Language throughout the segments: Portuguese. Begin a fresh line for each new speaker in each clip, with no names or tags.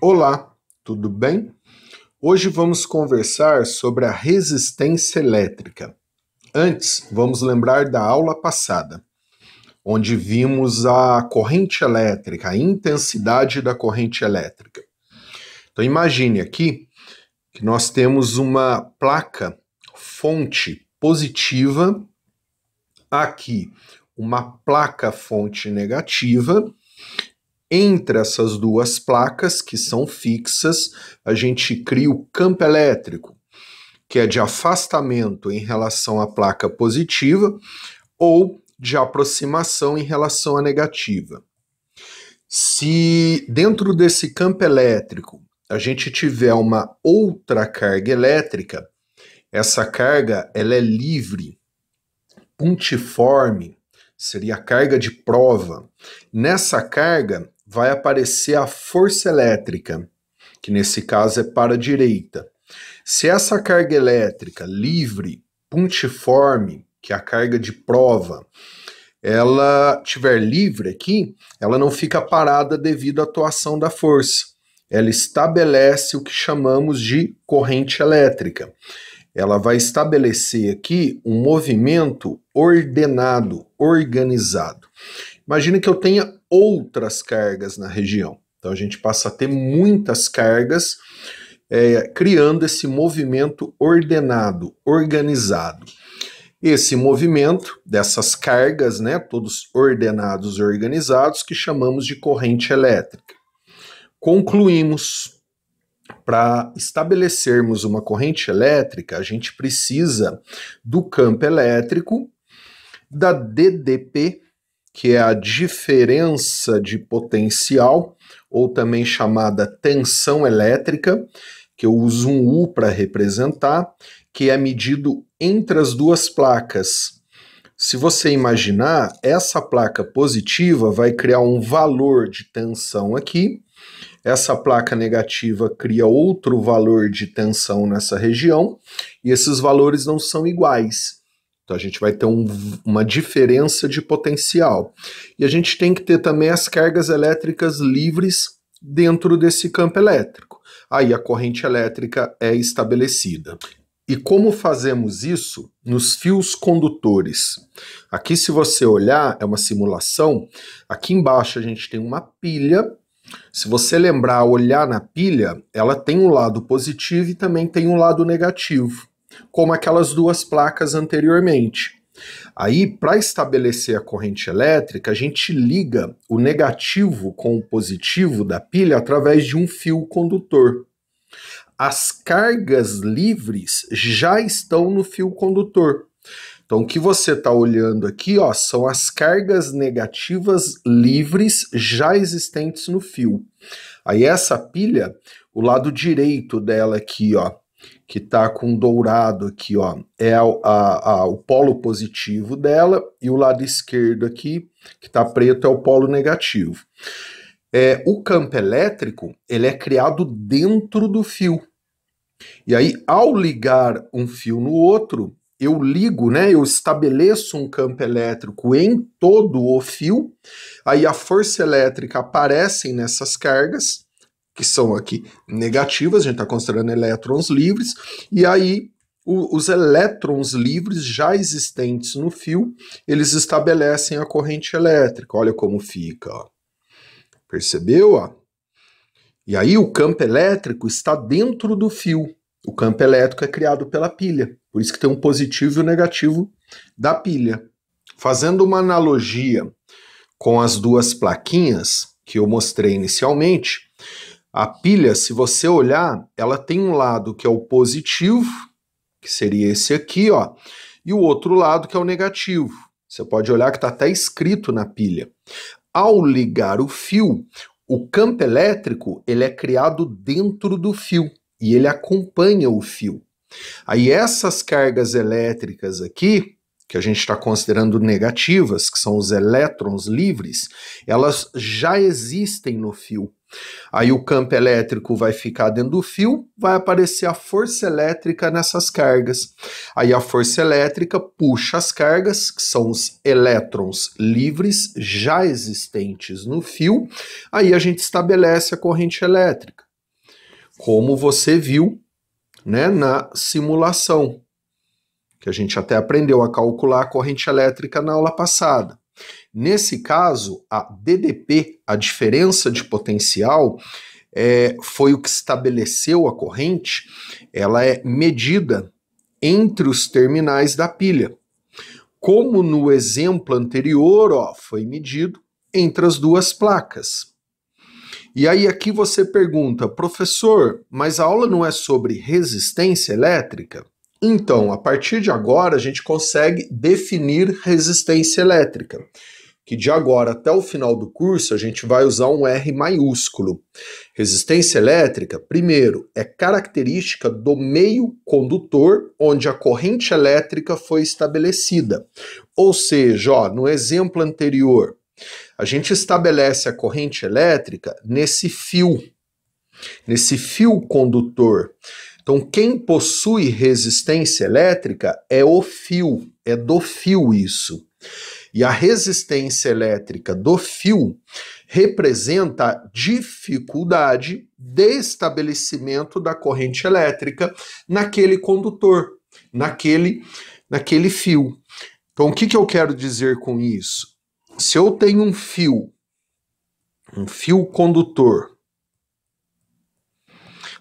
Olá, tudo bem? Hoje vamos conversar sobre a resistência elétrica. Antes, vamos lembrar da aula passada, onde vimos a corrente elétrica, a intensidade da corrente elétrica. Então imagine aqui que nós temos uma placa fonte positiva, aqui uma placa fonte negativa. Entre essas duas placas, que são fixas, a gente cria o campo elétrico, que é de afastamento em relação à placa positiva ou de aproximação em relação à negativa. Se dentro desse campo elétrico a gente tiver uma outra carga elétrica, essa carga ela é livre, pontiforme, seria a carga de prova. Nessa carga vai aparecer a força elétrica, que nesse caso é para a direita. Se essa carga elétrica livre, pontiforme, que é a carga de prova, ela estiver livre aqui, ela não fica parada devido à atuação da força. Ela estabelece o que chamamos de corrente elétrica. Ela vai estabelecer aqui um movimento ordenado, organizado. Imagina que eu tenha outras cargas na região. Então a gente passa a ter muitas cargas, criando esse movimento ordenado, organizado. Esse movimento dessas cargas, né, todos ordenados e organizados, que chamamos de corrente elétrica. Concluímos. Para estabelecermos uma corrente elétrica, a gente precisa do campo elétrico, da DDP, que é a diferença de potencial, ou também chamada tensão elétrica, que eu uso um U para representar, que é medido entre as duas placas. Se você imaginar, essa placa positiva vai criar um valor de tensão aqui, essa placa negativa cria outro valor de tensão nessa região, e esses valores não são iguais. Então a gente vai ter uma diferença de potencial. E a gente tem que ter também as cargas elétricas livres dentro desse campo elétrico. Aí a corrente elétrica é estabelecida. E como fazemos isso? Nos fios condutores. Aqui, se você olhar, é uma simulação. Aqui embaixo a gente tem uma pilha. Se você lembrar, olhar na pilha, ela tem um lado positivo e também tem um lado negativo, como aquelas duas placas anteriormente. Aí, para estabelecer a corrente elétrica, a gente liga o negativo com o positivo da pilha através de um fio condutor. As cargas livres já estão no fio condutor. Então, o que você está olhando aqui, ó, são as cargas negativas livres já existentes no fio. Aí essa pilha, o lado direito dela aqui, ó, que está com dourado aqui, ó, é o polo positivo dela, e o lado esquerdo aqui, que está preto, é o polo negativo. O campo elétrico, ele é criado dentro do fio. E aí, ao ligar um fio no outro, eu ligo, né, eu estabeleço um campo elétrico em todo o fio, aí a força elétrica aparece nessas cargas, que são aqui negativas, a gente está considerando elétrons livres, e aí os elétrons livres já existentes no fio, eles estabelecem a corrente elétrica. Olha como fica, ó. Percebeu? Ó? E aí o campo elétrico está dentro do fio. O campo elétrico é criado pela pilha, por isso que tem um positivo e um negativo da pilha. Fazendo uma analogia com as duas plaquinhas que eu mostrei inicialmente, a pilha, se você olhar, ela tem um lado que é o positivo, que seria esse aqui, ó, e o outro lado que é o negativo. Você pode olhar que está até escrito na pilha. Ao ligar o fio, o campo elétrico ele é criado dentro do fio. E ele acompanha o fio. Aí essas cargas elétricas aqui, que a gente está considerando negativas, que são os elétrons livres, elas já existem no fio. Aí o campo elétrico vai ficar dentro do fio, vai aparecer a força elétrica nessas cargas. Aí a força elétrica puxa as cargas, que são os elétrons livres já existentes no fio, aí a gente estabelece a corrente elétrica. como você viu, né, na simulação, que a gente até aprendeu a calcular a corrente elétrica na aula passada. Nesse caso, a DDP, a diferença de potencial, foi o que estabeleceu a corrente, ela é medida entre os terminais da pilha. Como no exemplo anterior, ó, foi medido entre as duas placas. E aí aqui você pergunta, professor, mas a aula não é sobre resistência elétrica? Então, a partir de agora, a gente consegue definir resistência elétrica, que de agora até o final do curso a gente vai usar um R maiúsculo. Resistência elétrica, primeiro, é característica do meio condutor onde a corrente elétrica foi estabelecida. Ou seja, ó, no exemplo anterior, a gente estabelece a corrente elétrica nesse fio condutor. Então, quem possui resistência elétrica é o fio, é do fio isso. E a resistência elétrica do fio representa a dificuldade de estabelecimento da corrente elétrica naquele condutor, naquele fio. Então, o que eu quero dizer com isso? Se eu tenho um fio condutor,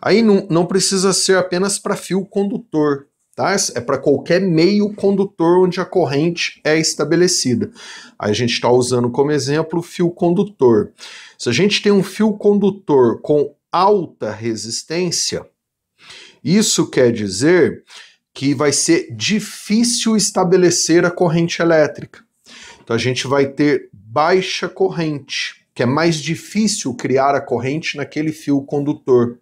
aí não precisa ser apenas para fio condutor, tá? É para qualquer meio condutor onde a corrente é estabelecida. Aí a gente está usando como exemplo o fio condutor. Se a gente tem um fio condutor com alta resistência, isso quer dizer que vai ser difícil estabelecer a corrente elétrica. Então a gente vai ter baixa corrente, que é mais difícil criar a corrente naquele fio condutor.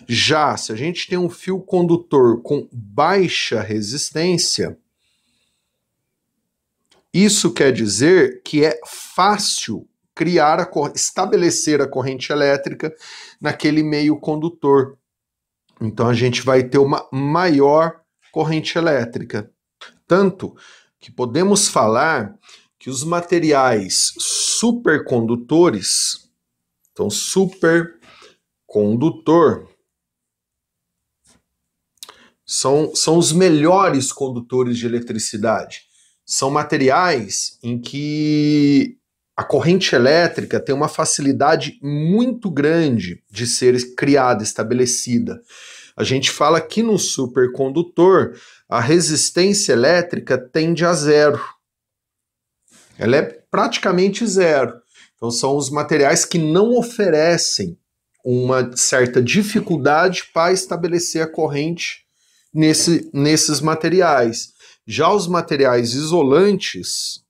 Já se a gente tem um fio condutor com baixa resistência, isso quer dizer que é fácil estabelecer a corrente elétrica naquele meio condutor. Então a gente vai ter uma maior corrente elétrica. Tanto que podemos falar que os materiais supercondutores, então supercondutor, são os melhores condutores de eletricidade. São materiais em que a corrente elétrica tem uma facilidade muito grande de ser criada, estabelecida. A gente fala que no supercondutor a resistência elétrica tende a zero. Ela é praticamente zero. Então são os materiais que não oferecem uma certa dificuldade para estabelecer a corrente nesses materiais. Já os materiais isolantes,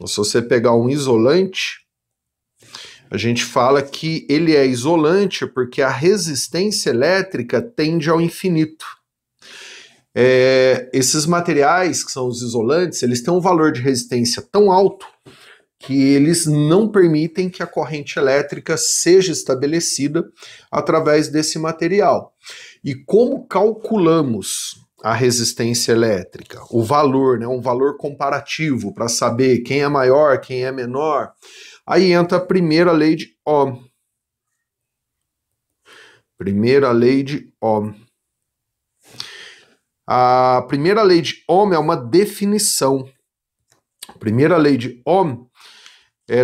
se você pegar um isolante, a gente fala que ele é isolante porque a resistência elétrica tende ao infinito. Esses materiais, que são os isolantes, eles têm um valor de resistência tão alto que eles não permitem que a corrente elétrica seja estabelecida através desse material. E como calculamos a resistência elétrica? O valor, né, um valor comparativo para saber quem é maior, quem é menor. Aí entra a primeira lei de Ohm. Primeira lei de Ohm. A primeira lei de Ohm é uma definição. A primeira lei de Ohm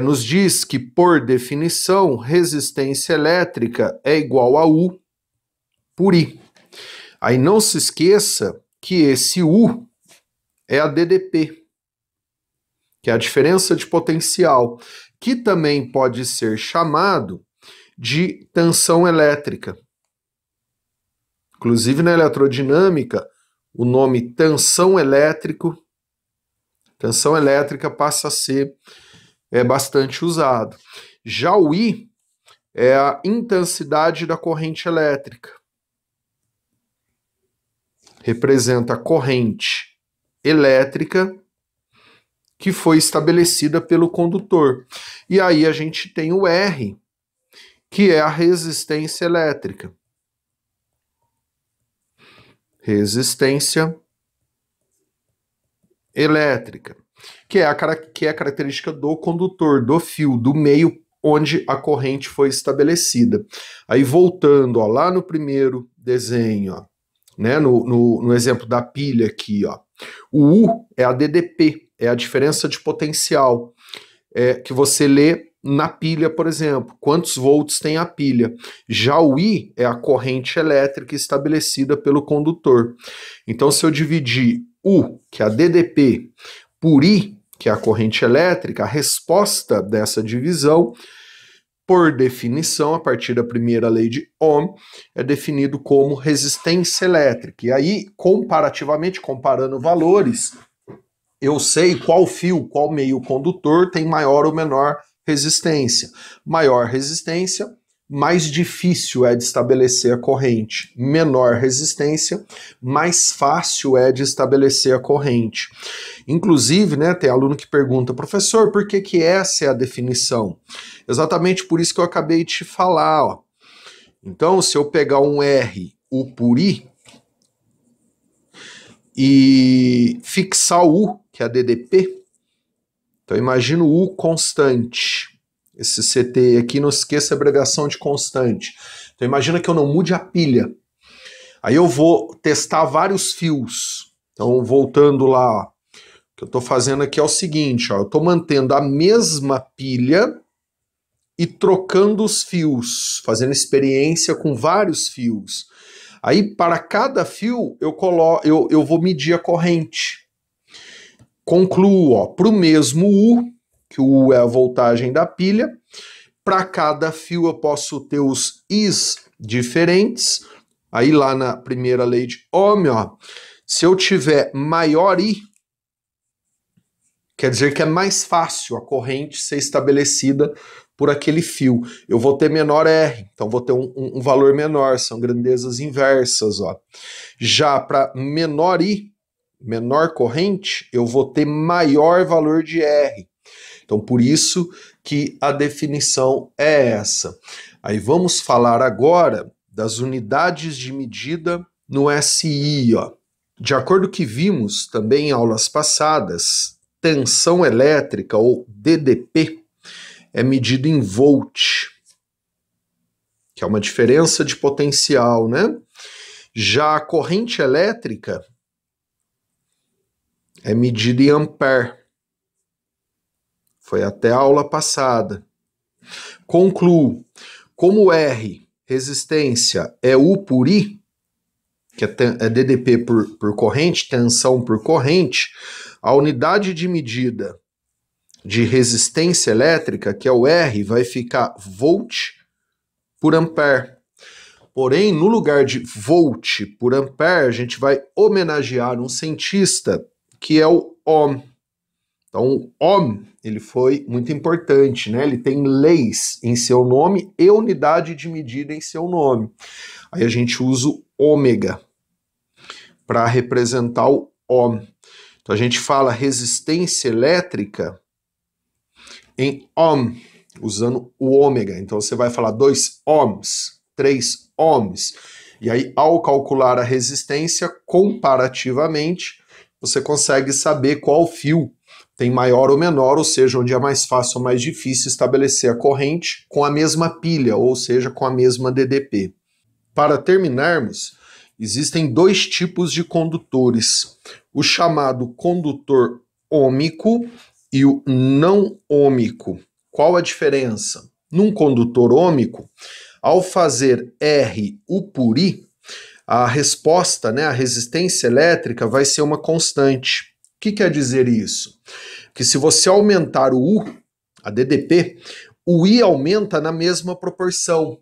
nos diz que, por definição, resistência elétrica é igual a U por I. Aí não se esqueça que esse U é a DDP, que é a diferença de potencial, que também pode ser chamado de tensão elétrica. Inclusive na eletrodinâmica, o nome tensão elétrica passa a ser bastante usado. Já o I é a intensidade da corrente elétrica. Representa a corrente elétrica que foi estabelecida pelo condutor. E aí a gente tem o R, que é a resistência elétrica. Resistência elétrica, que é a característica do condutor, do fio, do meio onde a corrente foi estabelecida. Aí voltando, ó, lá no primeiro desenho, ó, né, no exemplo da pilha aqui, ó, o U é a DDP, é a diferença de potencial, que você lê na pilha, por exemplo, quantos volts tem a pilha. Já o I é a corrente elétrica estabelecida pelo condutor. Então, se eu dividir U, que é a DDP, por I, que é a corrente elétrica, a resposta dessa divisão, por definição, a partir da primeira lei de Ohm, é definido como resistência elétrica. E aí, comparativamente, comparando valores, eu sei qual fio, qual meio condutor tem maior ou menor resistência. Maior resistência, mais difícil é de estabelecer a corrente. Menor resistência, mais fácil é de estabelecer a corrente. Inclusive, né, tem aluno que pergunta, professor, por que essa é a definição? Exatamente por isso que eu acabei de te falar, ó. Então, se eu pegar um R, U por I, e fixar o U, que é a DDP, então imagina o U constante. Esse CT aqui, não esqueça a abreviação de constante. Então imagina que eu não mude a pilha. Aí eu vou testar vários fios. Então voltando lá, ó, o que eu estou fazendo aqui é o seguinte, ó, eu estou mantendo a mesma pilha e trocando os fios, fazendo experiência com vários fios. Aí, para cada fio, eu vou medir a corrente. Concluo, para o mesmo U, que o U é a voltagem da pilha, para cada fio eu posso ter os Is diferentes. Aí, lá na primeira lei de Ohm, ó, se eu tiver maior I, quer dizer que é mais fácil a corrente ser estabelecida por aquele fio. Eu vou ter menor R, então vou ter um valor menor, são grandezas inversas, ó. Já para menor I, menor corrente, eu vou ter maior valor de R. Então, por isso que a definição é essa. Aí vamos falar agora das unidades de medida no SI, ó. De acordo com o que vimos também em aulas passadas, tensão elétrica, ou DDP, é medido em volt, que é uma diferença de potencial, né? Já a corrente elétrica é medida em ampere. Foi até a aula passada. Concluo, como R, resistência, é U por I, que é DDP por corrente, tensão por corrente, a unidade de medida de resistência elétrica, que é o R, vai ficar volt por ampere. Porém, no lugar de volt por ampere, a gente vai homenagear um cientista que é o Ohm. Então, o Ohm, ele foi muito importante, né? Ele tem leis em seu nome e unidade de medida em seu nome. Aí a gente usa o ômega para representar o Ohm. Então, a gente fala resistência elétrica em Ohm, usando o ômega. Então você vai falar 2 ohms, 3 ohms. E aí, ao calcular a resistência, comparativamente, você consegue saber qual fio tem maior ou menor, ou seja, onde é mais fácil ou mais difícil estabelecer a corrente com a mesma pilha, ou seja, com a mesma DDP. Para terminarmos, existem dois tipos de condutores. O chamado condutor ômico e o não ômico. Qual a diferença? Num condutor ômico, ao fazer R U por I, a resposta, né, a resistência elétrica vai ser uma constante. O que quer dizer isso? Que se você aumentar o U, a DDP, o I aumenta na mesma proporção.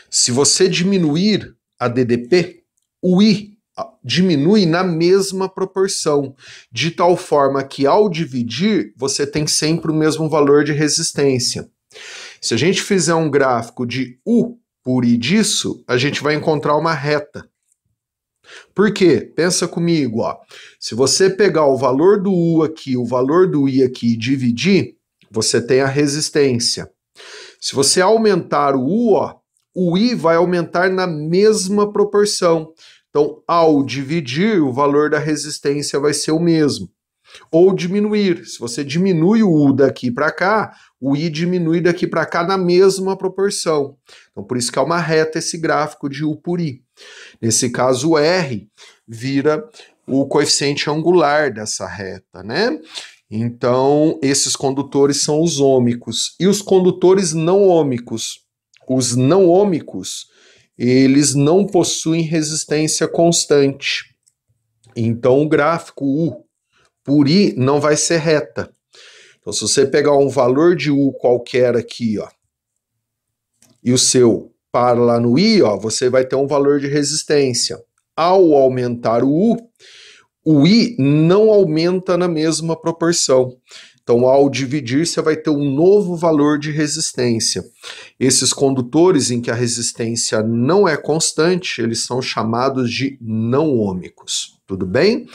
Se você diminuir a DDP, o I diminui na mesma proporção, de tal forma que ao dividir, você tem sempre o mesmo valor de resistência. Se a gente fizer um gráfico de U por I disso, a gente vai encontrar uma reta. Por quê? Pensa comigo, ó. Se você pegar o valor do U aqui, o valor do I aqui e dividir, você tem a resistência. Se você aumentar o U, ó, o I vai aumentar na mesma proporção. Então, ao dividir, o valor da resistência vai ser o mesmo. Ou diminuir. Se você diminui o U daqui para cá, o I diminui daqui para cá na mesma proporção. Então, por isso que é uma reta esse gráfico de U por I. Nesse caso, o R vira o coeficiente angular dessa reta, né? Então, esses condutores são os ômicos. E os condutores não ômicos? Os não ômicos, eles não possuem resistência constante. Então, o gráfico U por I não vai ser reta. Então, se você pegar um valor de U qualquer aqui, ó, e o seu para lá no I, ó, você vai ter um valor de resistência. Ao aumentar o I não aumenta na mesma proporção. Então, ao dividir, você vai ter um novo valor de resistência. Esses condutores em que a resistência não é constante, eles são chamados de não ômicos. Tudo bem?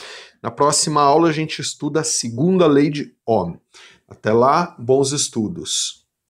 Na próxima aula, a gente estuda a segunda lei de Ohm. Até lá, bons estudos.